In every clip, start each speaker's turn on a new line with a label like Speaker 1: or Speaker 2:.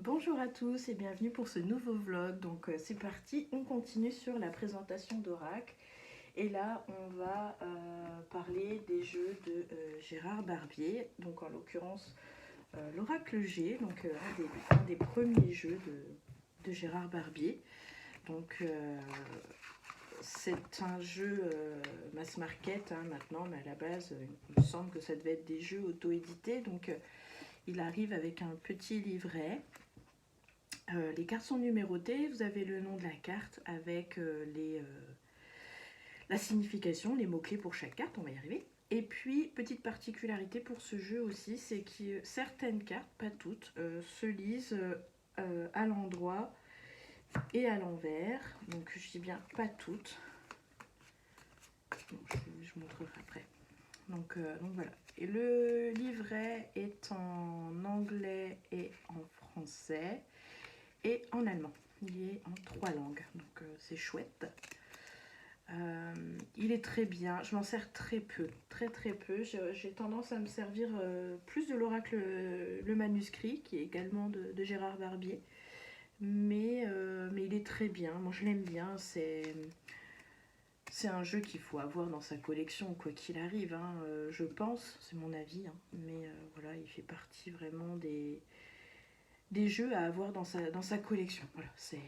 Speaker 1: Bonjour à tous et bienvenue pour ce nouveau vlog. Donc c'est parti, on continue sur la présentation d'Oracle. Et là on va parler des jeux de Gérard Barbier. Donc en l'occurrence l'Oracle G, donc un des premiers jeux de Gérard Barbier. Donc c'est un jeu mass market maintenant, mais à la base il me semble que ça devait être des jeux auto-édités. Donc il arrive avec un petit livret. Les cartes sont numérotées, vous avez le nom de la carte avec la signification, les mots-clés pour chaque carte, on va y arriver. Et puis, petite particularité pour ce jeu aussi, c'est que certaines cartes, pas toutes, se lisent à l'endroit et à l'envers. Donc je dis bien pas toutes. Bon, je montrerai après. Donc voilà. Et le livret est en anglais et en français. Et en allemand. Il est en 3 langues, donc c'est chouette. Il est très bien, je m'en sers très peu, très peu. J'ai tendance à me servir plus de l'Oracle le manuscrit, qui est également de Gérard Barbier. Mais il est très bien, moi je l'aime bien, c'est un jeu qu'il faut avoir dans sa collection, quoi qu'il arrive, hein, je pense, c'est mon avis, hein, mais voilà, il fait partie vraiment des jeux à avoir dans sa collection. Voilà, c'est...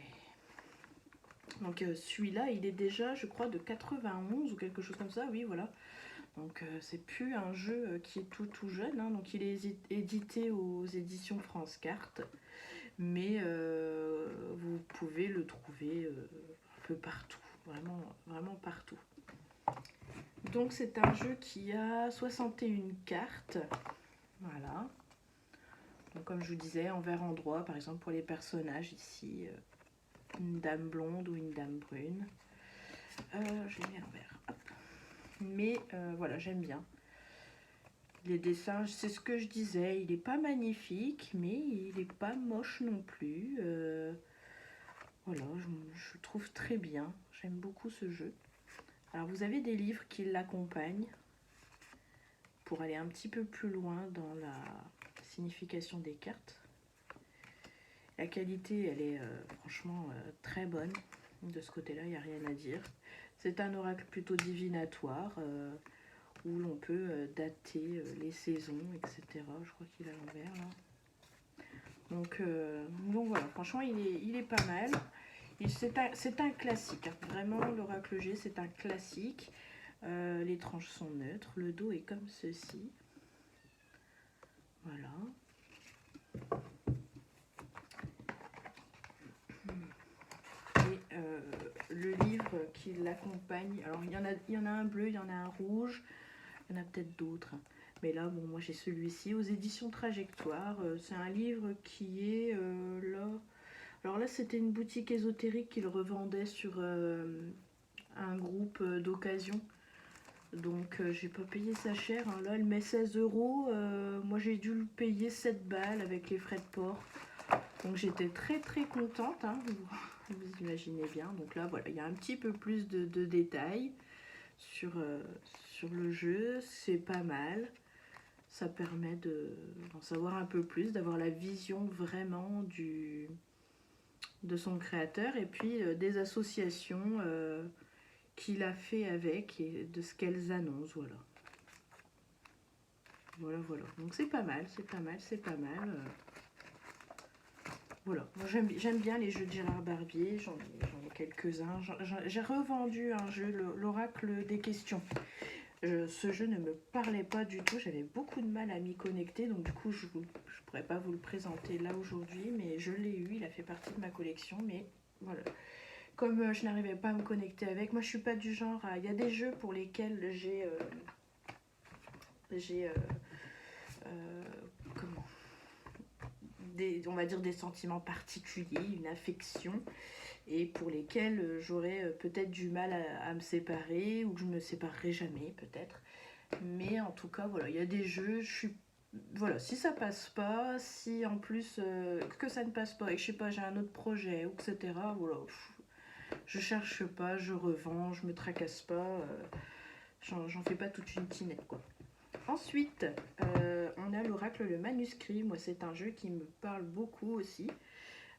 Speaker 1: Donc celui-là, il est déjà, je crois, de 91 ou quelque chose comme ça, oui, voilà. Donc c'est plus un jeu qui est tout jeune, hein. Donc il est édité aux éditions France Carte, mais vous pouvez le trouver un peu partout, vraiment partout. Donc c'est un jeu qui a 61 cartes, voilà. Donc comme je vous disais, envers endroit, par exemple pour les personnages ici, une dame blonde ou une dame brune. Je l'ai mis à l'envers. Hop. Mais voilà, j'aime bien. Les dessins, c'est ce que je disais, il n'est pas magnifique, mais il n'est pas moche non plus. Voilà, je trouve très bien. J'aime beaucoup ce jeu. Alors vous avez des livres qui l'accompagnent pour aller un petit peu plus loin dans la signification des cartes. La qualité, elle est franchement très bonne. De ce côté-là, il n'y a rien à dire. C'est un oracle plutôt divinatoire où l'on peut dater les saisons, etc. Je crois qu'il est à l'envers là. Donc voilà, franchement, il est pas mal. C'est un classique, hein. Vraiment, l'oracle G, c'est un classique. Les tranches sont neutres. Le dos est comme ceci. Voilà. Le livre qui l'accompagne, alors il y en a un bleu, il y en a un rouge, il y en a peut-être d'autres, mais là bon, moi j'ai celui-ci aux éditions Trajectoire. C'est un livre qui est là, alors là c'était une boutique ésotérique qui le revendait sur un groupe d'occasion, donc j'ai pas payé ça cher, hein. Là elle met 16 €, moi j'ai dû le payer 7 balles avec les frais de port. Donc j'étais très contente, hein, vous imaginez bien. Donc là voilà, il y a un petit peu plus de détails sur le jeu, c'est pas mal. Ça permet d'en savoir un peu plus, d'avoir la vision vraiment de son créateur et puis des associations qu'il a fait avec et de ce qu'elles annoncent, voilà. Voilà, donc c'est pas mal. Voilà, j'aime bien les jeux de Gérard Barbier, j'en ai quelques-uns. J'ai revendu un jeu, l'Oracle des questions. Ce jeu ne me parlait pas du tout, j'avais beaucoup de mal à m'y connecter, donc du coup je pourrais pas vous le présenter là aujourd'hui, mais je l'ai eu, il a fait partie de ma collection, mais voilà. Comme je n'arrivais pas à me connecter avec, moi je suis pas du genre à... Il y a des jeux pour lesquels j'ai... comment, on va dire des sentiments particuliers, une affection, et pour lesquels j'aurais peut-être du mal à me séparer, ou que je ne me séparerai jamais peut-être. Mais en tout cas, voilà, il y a des jeux, voilà, si ça passe pas, si en plus que ça ne passe pas, et je sais pas, j'ai un autre projet, etc., voilà, je cherche pas, je revends, je me tracasse pas, j'en fais pas toute une tinette, quoi. Ensuite, on a l'oracle le manuscrit. Moi, c'est un jeu qui me parle beaucoup aussi,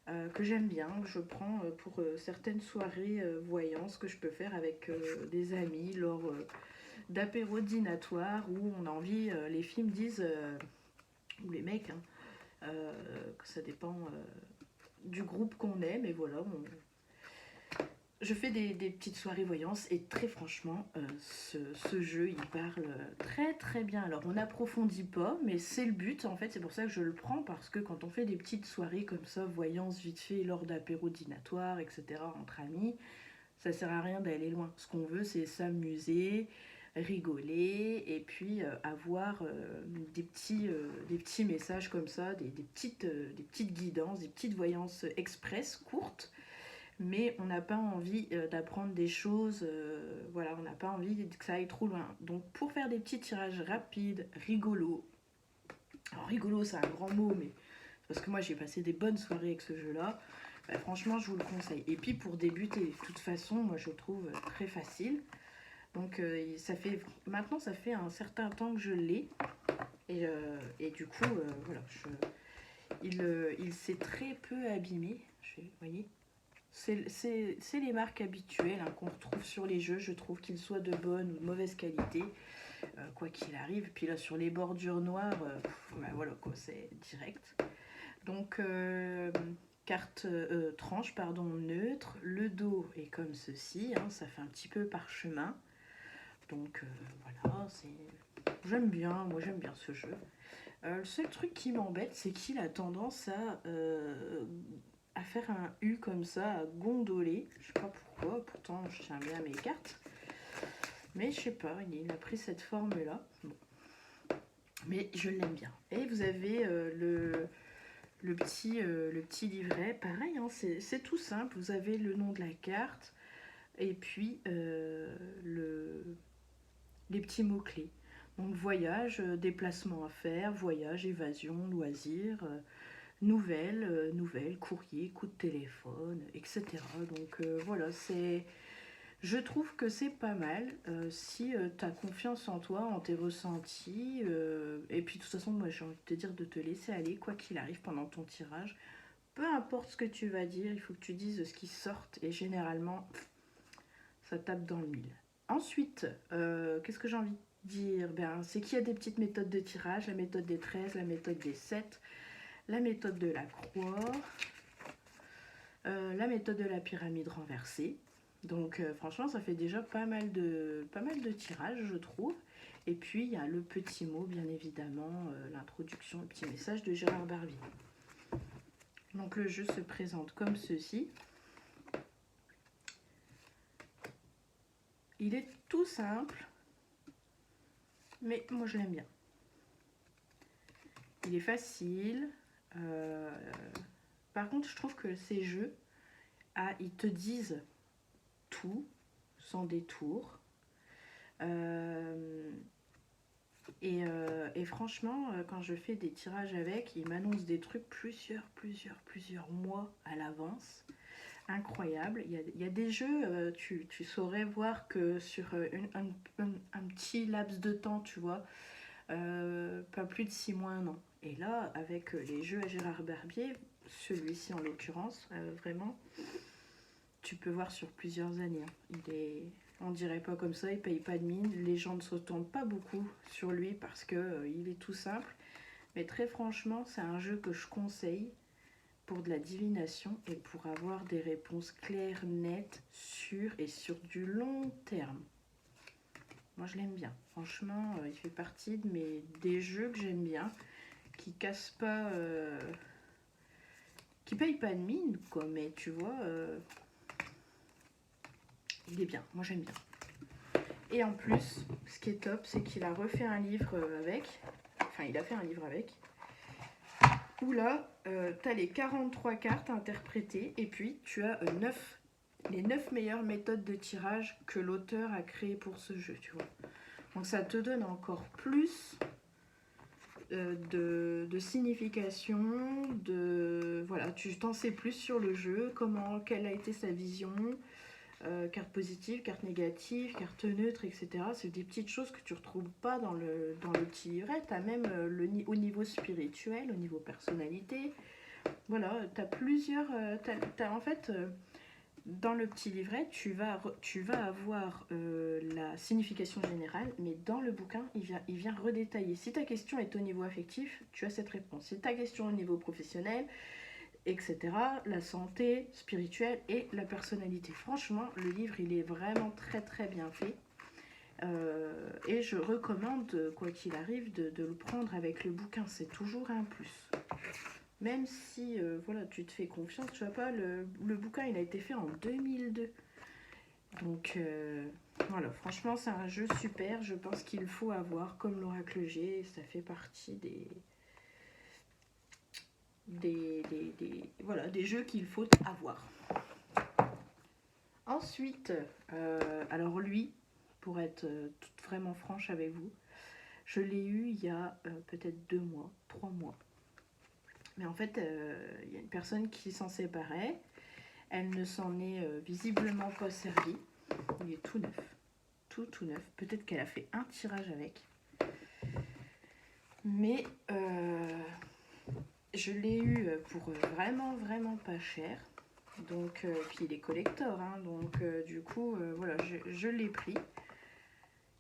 Speaker 1: que j'aime bien, que je prends pour certaines soirées voyances que je peux faire avec des amis lors d'apéros dînatoires où on a envie, les filles me disent, ou les mecs, hein, que ça dépend du groupe qu'on est, mais voilà, je fais des petites soirées voyances et très franchement, ce jeu, il parle très très bien. Alors, on n'approfondit pas, mais c'est le but en fait, c'est pour ça que je le prends, parce que quand on fait des petites soirées comme ça, voyances vite fait, lors d'apéros dînatoires, etc., entre amis, ça sert à rien d'aller loin. Ce qu'on veut, c'est s'amuser, rigoler, et puis avoir des petits messages comme ça, des petites guidances, des petites voyances express, courtes, mais on n'a pas envie d'apprendre des choses, voilà, on n'a pas envie que ça aille trop loin. Donc pour faire des petits tirages rapides, rigolos, alors rigolo c'est un grand mot, mais parce que moi j'ai passé des bonnes soirées avec ce jeu-là, bah, franchement je vous le conseille. Et puis pour débuter, de toute façon, moi je le trouve très facile. Donc maintenant ça fait un certain temps que je l'ai, et du coup, voilà, il s'est très peu abîmé, vous voyez. C'est les marques habituelles hein, qu'on retrouve sur les jeux, je trouve qu'ils soient de bonne ou de mauvaise qualité, quoi qu'il arrive. Puis là, sur les bordures noires, bah voilà quoi, c'est direct. Donc, carte tranche, pardon, neutre. Le dos est comme ceci, hein, ça fait un petit peu parchemin. Donc, voilà, j'aime bien, moi j'aime bien ce jeu. Le seul truc qui m'embête, c'est qu'il a tendance à faire un U comme ça, à gondoler. Je sais pas pourquoi, pourtant je tiens bien mes cartes. Mais je sais pas, il a pris cette forme-là. Bon. Mais je l'aime bien. Et vous avez le petit livret. Pareil, hein, c'est tout simple. Vous avez le nom de la carte et puis les petits mots-clés. Donc voyage, déplacement à faire, voyage, évasion, loisir, nouvelles, courrier, coup de téléphone, etc. Donc voilà, je trouve que c'est pas mal si tu as confiance en toi, en tes ressentis. Et puis de toute façon, moi j'ai envie de te dire de te laisser aller, quoi qu'il arrive pendant ton tirage. Peu importe ce que tu vas dire, il faut que tu dises ce qui sorte. Et généralement, ça tape dans le mille. Ensuite, qu'est-ce que j'ai envie de dire, c'est qu'il y a des petites méthodes de tirage, la méthode des 13, la méthode des 7, la méthode de la croix, la méthode de la pyramide renversée. Donc franchement, ça fait déjà pas mal de tirages, je trouve. Et puis, il y a le petit mot, bien évidemment, l'introduction, le petit message de Gérard Barbier. Donc le jeu se présente comme ceci. Il est tout simple, mais moi je l'aime bien. Il est facile. Par contre, je trouve que ces jeux, ils te disent tout, sans détour. Et franchement, quand je fais des tirages avec, ils m'annoncent des trucs plusieurs mois à l'avance. Incroyable. Il y a des jeux, tu saurais voir que sur un petit laps de temps, tu vois, pas plus de 6 mois, 1 an. Et là, avec les jeux à Gérard Barbier, celui-ci en l'occurrence, vraiment, tu peux voir sur plusieurs années. On dirait pas comme ça, il paye pas de mine. Les gens ne s'attendent pas beaucoup sur lui parce que il est tout simple. Mais très franchement, c'est un jeu que je conseille pour de la divination et pour avoir des réponses claires, nettes, sûres et sur du long terme. Moi, je l'aime bien. Franchement, il fait partie des jeux que j'aime bien, qui cassent pas, qui payent pas de mine, quoi. Mais tu vois, il est bien. Moi, j'aime bien. Et en plus, ce qui est top, c'est qu'il a refait un livre avec. Enfin, il a fait un livre avec. Où là, tu as les 43 cartes interprétées. Et puis, tu as les 9 meilleures méthodes de tirage que l'auteur a créées pour ce jeu, tu vois. Donc, ça te donne encore plus de signification. Voilà, tu t'en sais plus sur le jeu. Quelle a été sa vision. carte positive, carte négative, carte neutre, etc. C'est des petites choses que tu ne retrouves pas dans le petit livret. Tu as même au niveau spirituel, au niveau personnalité. Voilà, tu as plusieurs... en fait, dans le petit livret, tu vas avoir la signification générale, mais dans le bouquin, il vient redétailler. Si ta question est au niveau affectif, tu as cette réponse. Si ta question est au niveau professionnel, etc., la santé spirituelle et la personnalité. Franchement, le livre, il est vraiment très très bien fait. Et je recommande, quoi qu'il arrive, de le prendre avec le bouquin. C'est toujours un plus. Même si voilà, tu te fais confiance, tu vois pas, le bouquin, il a été fait en 2002. Donc voilà, franchement, c'est un jeu super. Je pense qu'il faut avoir, comme l'Oracle G, ça fait partie des jeux qu'il faut avoir. Ensuite, alors lui, pour être toute vraiment franche avec vous, je l'ai eu il y a peut-être 2 mois, 3 mois. Mais en fait, il y a une personne qui s'en séparait. Elle ne s'en est visiblement pas servie. Il est tout neuf. Tout neuf. Peut-être qu'elle a fait un tirage avec. Mais je l'ai eu pour vraiment, vraiment pas cher. Donc, puis il est collector. Hein, donc, du coup, voilà, je l'ai pris.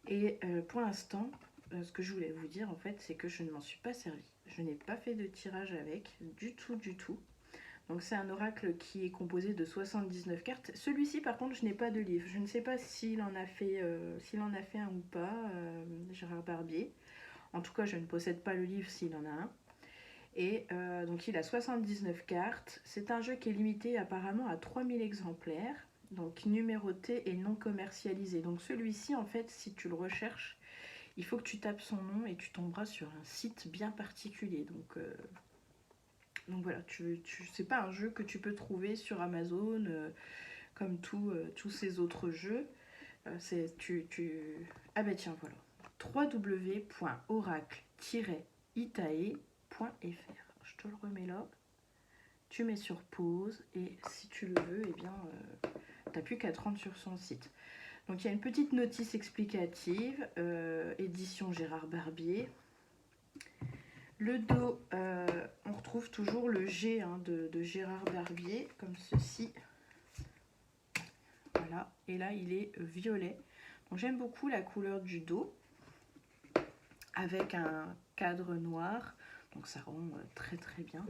Speaker 1: Et pour l'instant, ce que je voulais vous dire, en fait, c'est que je ne m'en suis pas servie. Je n'ai pas fait de tirage avec, du tout, du tout. Donc c'est un oracle qui est composé de 79 cartes. Celui-ci par contre je n'ai pas de livre. Je ne sais pas s'il en a fait un ou pas, Gérard Barbier. En tout cas je ne possède pas le livre s'il en a un. Et donc il a 79 cartes. C'est un jeu qui est limité apparemment à 3000 exemplaires. Donc numéroté et non commercialisé. Donc celui-ci en fait si tu le recherches, il faut que tu tapes son nom et tu tomberas sur un site bien particulier. Donc voilà, c'est pas un jeu que tu peux trouver sur Amazon comme tous ces autres jeux. Ah ben tiens, voilà. www.oracle-itae.fr. Je te le remets là. Tu mets sur pause et si tu le veux, eh bien, t'as plus qu'à te rendre sur son site. Donc il y a une petite notice explicative, édition Gérard Barbier. Le dos, on retrouve toujours le G de Gérard Barbier, comme ceci. Voilà, et là il est violet. Donc j'aime beaucoup la couleur du dos, avec un cadre noir, donc ça rend très très bien.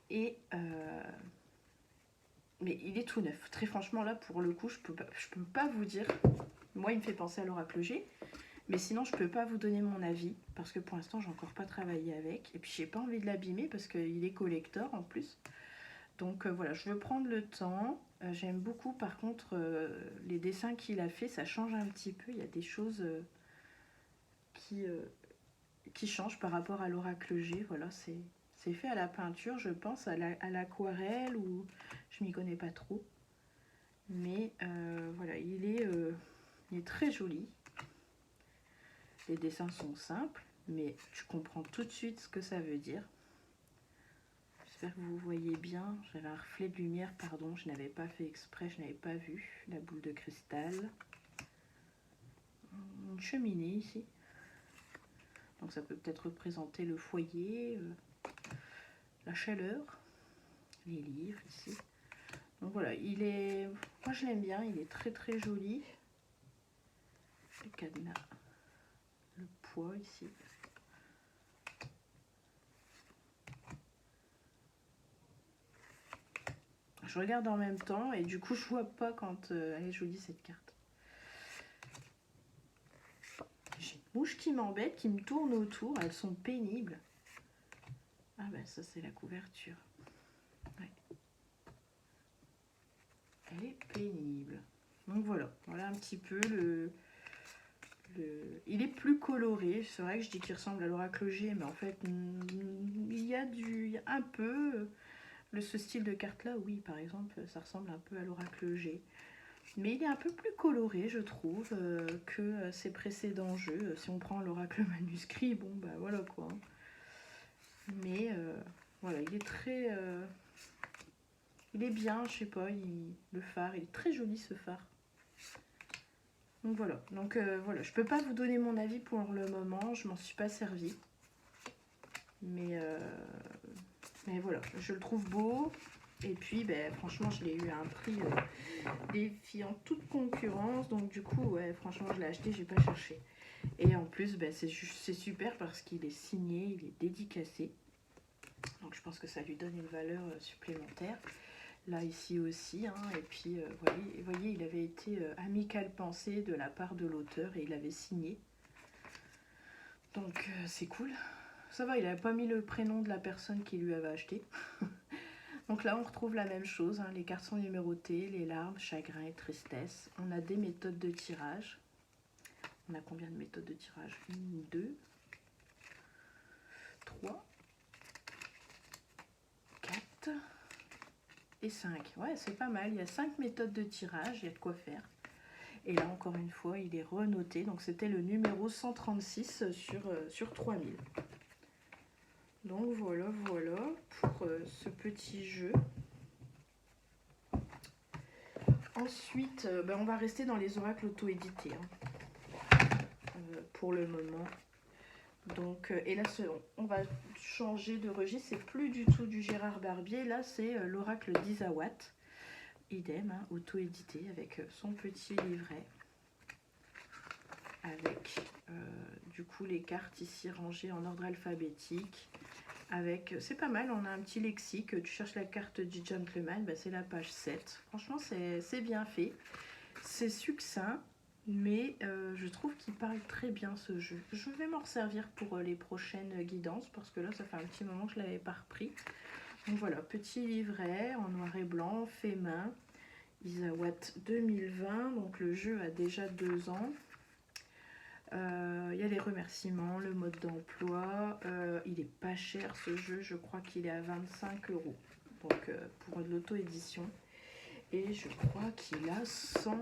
Speaker 1: Et mais il est tout neuf. Très franchement là, pour le coup, je peux pas vous dire. Moi, il me fait penser à l'Oracle G. Mais sinon, je peux pas vous donner mon avis parce que pour l'instant, j'ai encore pas travaillé avec. Et puis, j'ai pas envie de l'abîmer parce qu'il est collector en plus. Donc voilà, je veux prendre le temps. J'aime beaucoup, par contre, les dessins qu'il a fait, ça change un petit peu. Il y a des choses qui changent par rapport à l'Oracle G. Voilà, c'est fait à la peinture, je pense, à l'aquarelle ou je m'y connais pas trop. Mais voilà, il est très joli. Les dessins sont simples, mais tu comprends tout de suite ce que ça veut dire. J'espère que vous voyez bien. J'avais un reflet de lumière, pardon, je n'avais pas fait exprès, je n'avais pas vu la boule de cristal. Une cheminée ici. Donc ça peut peut-être représenter le foyer, la chaleur, les livres ici. Donc voilà, moi je l'aime bien, il est très très joli. Le cadenas, le poids ici. Je regarde en même temps et du coup je vois pas quand elle est jolie cette carte. J'ai une mouche qui m'embête, qui me tourne autour, elles sont pénibles. Ah ben ça c'est la couverture. Ouais. Elle est pénible. Donc voilà un petit peu il est plus coloré. C'est vrai que je dis qu'il ressemble à l'Oracle G, mais en fait il y a un peu ce style de carte là, oui, par exemple, ça ressemble un peu à l'Oracle G. Mais il est un peu plus coloré, je trouve, que ses précédents jeux. Si on prend l'Oracle manuscrit, bon, bah voilà quoi. Mais voilà, il est il est bien, je sais pas, le phare, il est très joli ce phare. Donc voilà, voilà, je peux pas vous donner mon avis pour le moment, je m'en suis pas servi. Mais voilà, je le trouve beau. Et puis, ben, franchement, je l'ai eu à un prix défiant toute concurrence. Donc du coup, ouais, franchement, je l'ai acheté, j'ai pas cherché. Et en plus, ben, c'est super parce qu'il est signé, il est dédicacé. Donc je pense que ça lui donne une valeur supplémentaire. Là, ici aussi. Hein, et puis, voyez, il avait été amical pensé de la part de l'auteur et il avait signé. Donc c'est cool. Ça va, il n'avait pas mis le prénom de la personne qui lui avait acheté. Donc là, on retrouve la même chose. Hein, les cartes sont numérotées, les larmes, chagrin et tristesse. On a des méthodes de tirage. On a combien de méthodes de tirage? 1, 2, 3, 4 et 5. Ouais, c'est pas mal. Il y a 5 méthodes de tirage, il y a de quoi faire. Et là, encore une fois, il est renoté. Donc, c'était le numéro 136 sur 3000. Donc, voilà pour ce petit jeu. Ensuite, on va rester dans les oracles auto-édités. Hein, pour le moment. Donc, et là, on va changer de registre. C'est plus du tout du Gérard Barbier. Là, c'est l'oracle d'Isawat. Idem, hein, auto-édité avec son petit livret. Avec du coup les cartes ici rangées en ordre alphabétique. Avec, c'est pas mal, on a un petit lexique. Tu cherches la carte du gentleman, ben, c'est la page 7. Franchement, c'est bien fait. C'est succinct. Mais je trouve qu'il parle très bien ce jeu. Je vais m'en servir pour les prochaines guidances parce que là ça fait un petit moment que je ne l'avais pas repris. Donc voilà, petit livret en noir et blanc, fait main, Isawat 2020. Donc le jeu a déjà 2 ans. Il y a les remerciements, le mode d'emploi. Il est pas cher ce jeu, je crois qu'il est à 25 €. Donc pour l'auto-édition. Et je crois qu'il a 100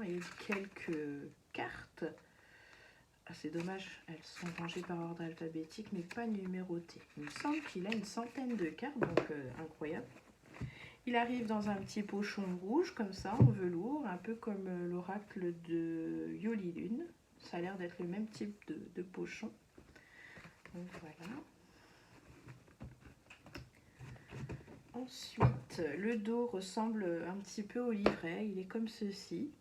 Speaker 1: et quelques cartes. Ah, c'est dommage, elles sont rangées par ordre alphabétique, mais pas numérotées. Il me semble qu'il a une centaine de cartes, donc incroyable. Il arrive dans un petit pochon rouge, comme ça, en velours, un peu comme l'oracle de Yoli Lune. Ça a l'air d'être le même type de pochon. Donc voilà. Ensuite, le dos ressemble un petit peu au livret, il est comme ceci.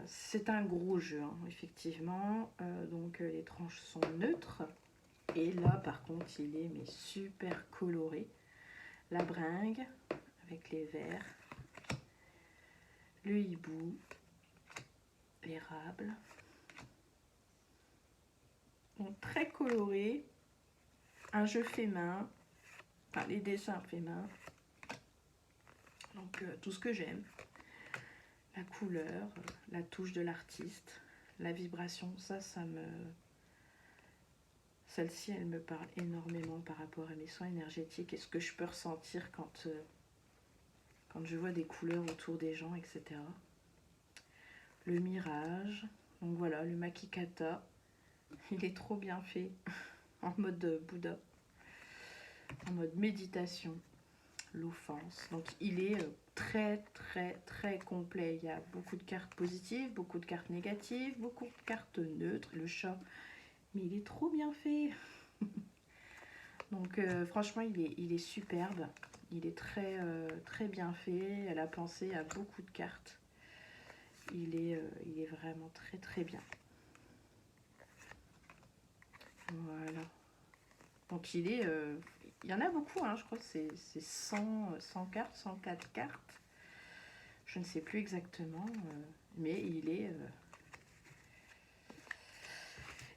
Speaker 1: C'est un gros jeu, hein, effectivement. Donc les tranches sont neutres. Et là, par contre, il est mais super coloré. La bringue avec les verts, le hibou, l'érable. Donc très coloré. Un jeu fait main. Enfin, les dessins fait main. Donc tout ce que j'aime. La couleur, la touche de l'artiste, la vibration, celle-ci, elle me parle énormément par rapport à mes soins énergétiques et ce que je peux ressentir quand je vois des couleurs autour des gens, etc. Le mirage, donc voilà, le makikata, il est trop bien fait, en mode Bouddha, en mode méditation. L'offense, donc il est très complet. Il y a beaucoup de cartes positives, beaucoup de cartes négatives, beaucoup de cartes neutres, le chat, mais il est trop bien fait. Donc franchement il est superbe, il est très bien fait. Elle a pensé à beaucoup de cartes. Il est vraiment très bien. Voilà, donc il y en a beaucoup, hein, je crois que c'est 100 cartes, 104 cartes. Je ne sais plus exactement, mais il est...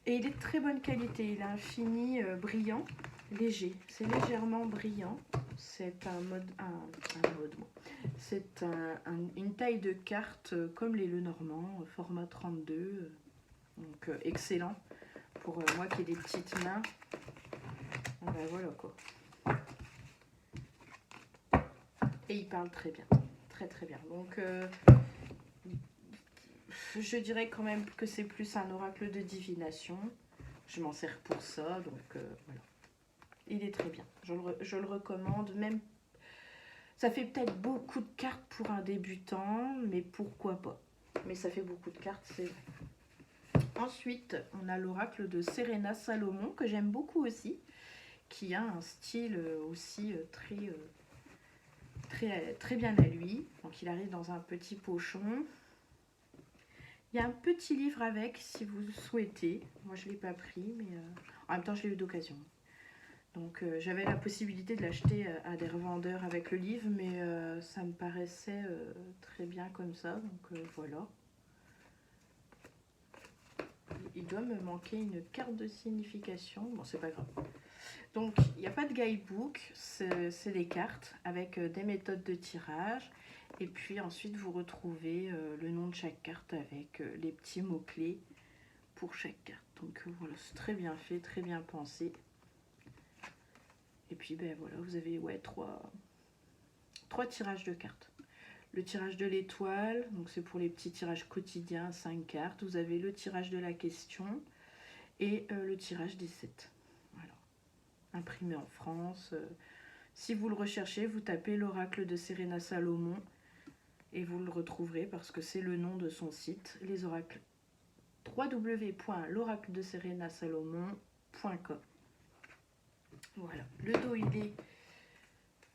Speaker 1: Et il est de très bonne qualité. Il a un fini brillant, léger. C'est légèrement brillant. C'est c'est une taille de carte comme les Lenormand, format 32. Donc excellent pour moi qui ai des petites mains. Ben voilà quoi. Et il parle très bien. Très bien. Donc je dirais quand même que c'est plus un oracle de divination. Je m'en sers pour ça, donc voilà. Il est très bien. Je le recommande. Même, ça fait peut-être beaucoup de cartes pour un débutant, mais pourquoi pas. Mais ça fait beaucoup de cartes, c'est vrai. Ensuite, on a l'oracle de Serena Salomon, que j'aime beaucoup aussi, qui a un style aussi très bien à lui. Donc il arrive dans un petit pochon. Il y a un petit livre avec, si vous le souhaitez. Moi, je ne l'ai pas pris, mais en même temps, je l'ai eu d'occasion. Donc j'avais la possibilité de l'acheter à des revendeurs avec le livre, mais ça me paraissait très bien comme ça, donc voilà. Il doit me manquer une carte de signification, bon c'est pas grave. Donc il n'y a pas de guidebook, c'est des cartes avec des méthodes de tirage, et puis ensuite vous retrouvez le nom de chaque carte avec les petits mots-clés pour chaque carte. Donc voilà, c'est très bien fait, très bien pensé. Et puis ben voilà, vous avez trois tirages de cartes. Le tirage de l'étoile, donc c'est pour les petits tirages quotidiens, 5 cartes. Vous avez le tirage de la question et le tirage des 7. Voilà. Imprimé en France. Si vous le recherchez, vous tapez l'oracle de Serena Salomon et vous le retrouverez parce que c'est le nom de son site, les oracles. www.l'oracledeserenasalomon.com. Voilà, le dos il est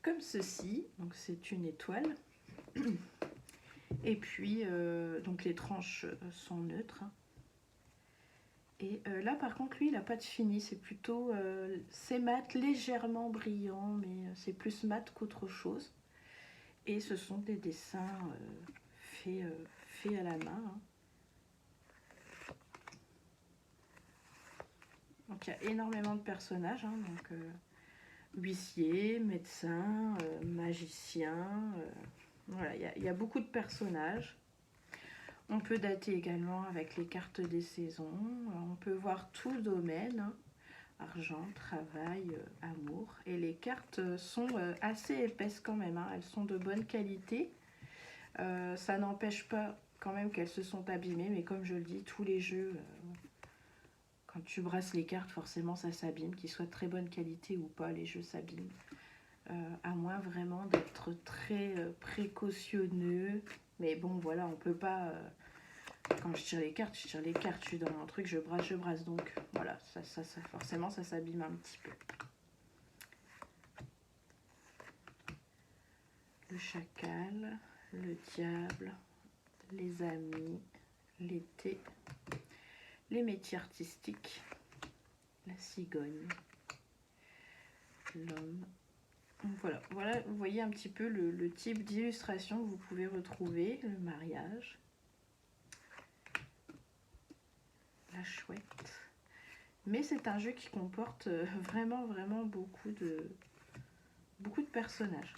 Speaker 1: comme ceci, donc c'est une étoile. Et puis donc les tranches sont neutres. Et là par contre lui il n'a pas de fini, c'est plutôt c'est mat, légèrement brillant, mais c'est plus mat qu'autre chose. Et ce sont des dessins faits à la main. Hein. Donc il y a énormément de personnages, hein, donc huissier, médecin, magicien, voilà, il y a beaucoup de personnages. On peut dater également avec les cartes des saisons. On peut voir tout le domaine, hein, argent, travail, amour. Et les cartes sont assez épaisses quand même, hein. Elles sont de bonne qualité. Ça n'empêche pas quand même qu'elles se sont abîmées, mais comme je le dis, tous les jeux, quand tu brasses les cartes, forcément ça s'abîme, qu'ils soient de très bonne qualité ou pas, les jeux s'abîment. À moins vraiment d'être très précautionneux. Mais bon, voilà, on peut pas... quand je tire les cartes, je tire les cartes. Je suis dans un truc, je brasse. Donc voilà, ça forcément, ça s'abîme un petit peu. Le chacal, le diable, les amis, l'été, les métiers artistiques, la cigogne, l'homme. Voilà, vous voyez un petit peu le type d'illustration que vous pouvez retrouver, le mariage, la chouette. Mais c'est un jeu qui comporte vraiment beaucoup de personnages.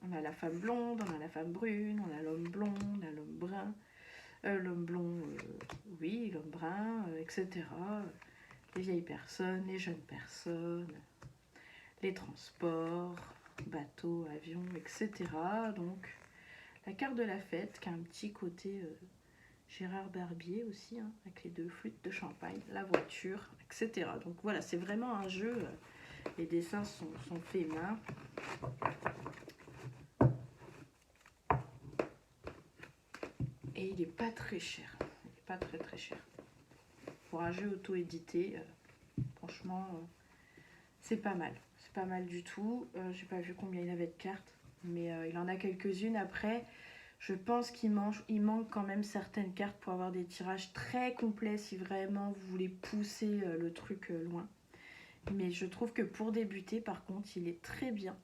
Speaker 1: On a la femme blonde, on a la femme brune, on a l'homme blond, on a l'homme brun, l'homme blond, oui, l'homme brun, etc. Les vieilles personnes, les jeunes personnes, les transports, bateaux, avions, etc. Donc, la carte de la fête qui a un petit côté Gérard Barbier aussi, hein, avec les 2 flûtes de champagne, la voiture, etc. Donc voilà, c'est vraiment un jeu, les dessins sont faits main. Et il n'est pas très cher, il n'est pas très cher. Pour un jeu auto-édité, franchement, c'est pas mal. C'est pas mal du tout. J'ai pas vu combien il avait de cartes, mais il en a quelques-unes. Après, je pense qu'il manque quand même certaines cartes pour avoir des tirages très complets si vraiment vous voulez pousser le truc loin. Mais je trouve que pour débuter, par contre, il est très bien.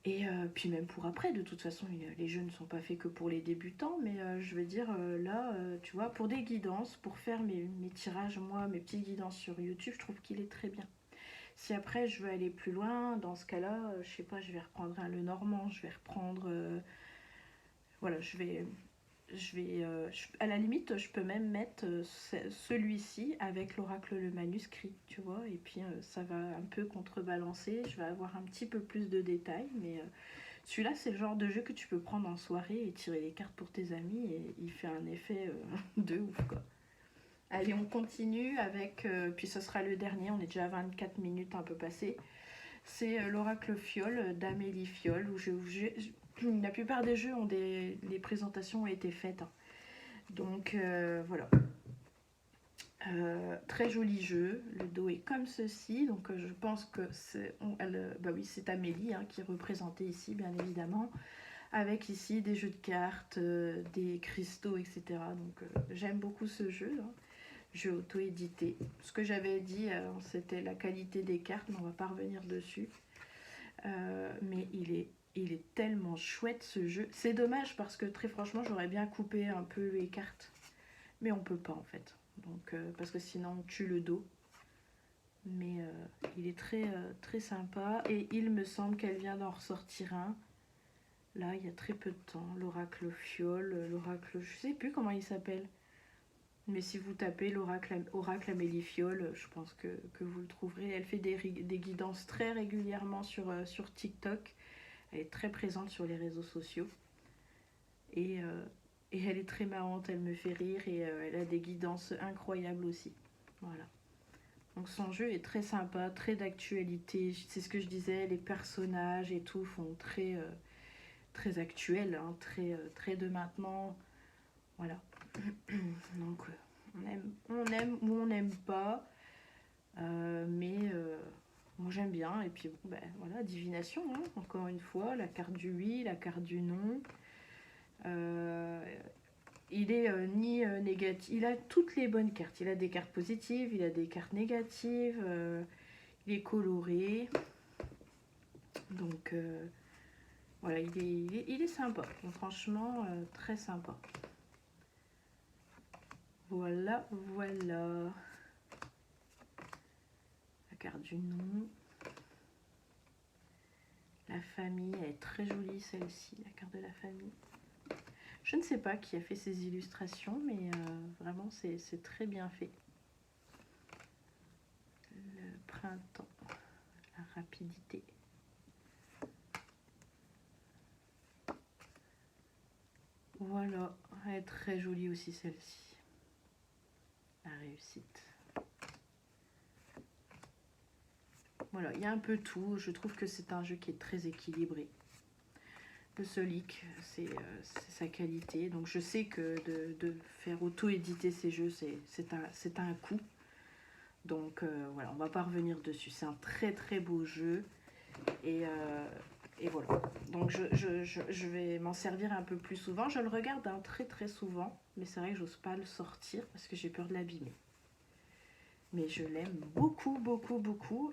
Speaker 1: Et puis même pour après, de toute façon, les jeux ne sont pas faits que pour les débutants, mais je veux dire, là, tu vois, pour des guidances, pour faire mes tirages, moi, mes petites guidances sur YouTube, je trouve qu'il est très bien. Si après je veux aller plus loin, dans ce cas-là, je sais pas, je vais reprendre un Lenormand, je vais reprendre... voilà, à la limite, je peux même mettre celui-ci avec l'oracle le manuscrit, tu vois, et puis ça va un peu contrebalancer, je vais avoir un petit peu plus de détails, mais celui-là, c'est le genre de jeu que tu peux prendre en soirée et tirer les cartes pour tes amis, et il fait un effet de ouf, quoi. Allez, on continue avec, puis ce sera le dernier, on est déjà à 24 minutes un peu passé. C'est l'oracle Fiole d'Amélie Fiole, la plupart des jeux ont les présentations ont été faites, hein. Donc voilà. Très joli jeu, le dos est comme ceci, donc je pense que c'est bah oui, c'est Amélie, hein, qui est représentée ici, bien évidemment, avec ici des jeux de cartes, des cristaux, etc. Donc j'aime beaucoup ce jeu, hein. Jeu auto-édité. Ce que j'avais dit, c'était la qualité des cartes, mais on va pas revenir dessus. Mais il est tellement chouette ce jeu. C'est dommage parce que très franchement, j'aurais bien coupé un peu les cartes, mais on peut pas en fait. Donc parce que sinon on tue le dos. Mais il est très sympa et il me semble qu'elle vient d'en ressortir un. Là, il y a très peu de temps. L'oracle Fiole, l'oracle, je sais plus comment il s'appelle. Mais si vous tapez l'oracle Amélie Fiole, je pense que vous le trouverez. Elle fait des guidances très régulièrement sur TikTok. Elle est très présente sur les réseaux sociaux. Et, et elle est très marrante, elle me fait rire et elle a des guidances incroyables aussi. Voilà. Donc son jeu est très sympa, très d'actualité. C'est ce que je disais, les personnages et tout font très actuel, hein, très de maintenant. Voilà. Donc on aime ou on n'aime pas. Mais moi j'aime bien. Et puis bon, ben, voilà, divination, hein, encore une fois, la carte du oui, la carte du non. Il est ni négatif, il a toutes les bonnes cartes. Il a des cartes positives, il a des cartes négatives, il est coloré. Donc voilà, il est sympa. Donc, franchement, très sympa. Voilà, voilà. La carte du nom. La famille, elle est très jolie celle-ci, la carte de la famille. Je ne sais pas qui a fait ces illustrations, mais vraiment c'est très bien fait. Le printemps, la rapidité. Voilà, elle est très jolie aussi celle-ci. La réussite. Voilà, il y a un peu tout. Je trouve que c'est un jeu qui est très équilibré. Le seul hic, c'est sa qualité. Donc je sais que de faire auto-éditer ces jeux, c'est un coût. Donc voilà, on va pas revenir dessus. C'est un très beau jeu. Et voilà. Donc je vais m'en servir un peu plus souvent. Je le regarde hein, très souvent. Mais c'est vrai que j'ose pas le sortir parce que j'ai peur de l'abîmer. Mais je l'aime beaucoup.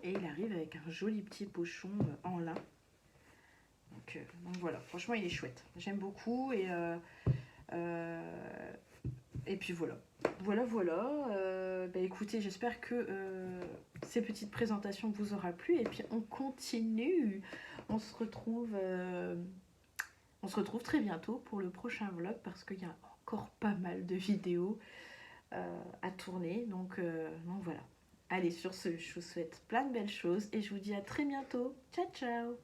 Speaker 1: Et il arrive avec un joli petit pochon en lin. Donc voilà, franchement il est chouette. J'aime beaucoup et puis voilà. Voilà. Bah écoutez, j'espère que ces petites présentations vous aura plu. Et puis on continue. On se retrouve très bientôt pour le prochain vlog parce qu'il y a encore pas mal de vidéos à tourner. Donc voilà. Allez, sur ce, je vous souhaite plein de belles choses et je vous dis à très bientôt. Ciao.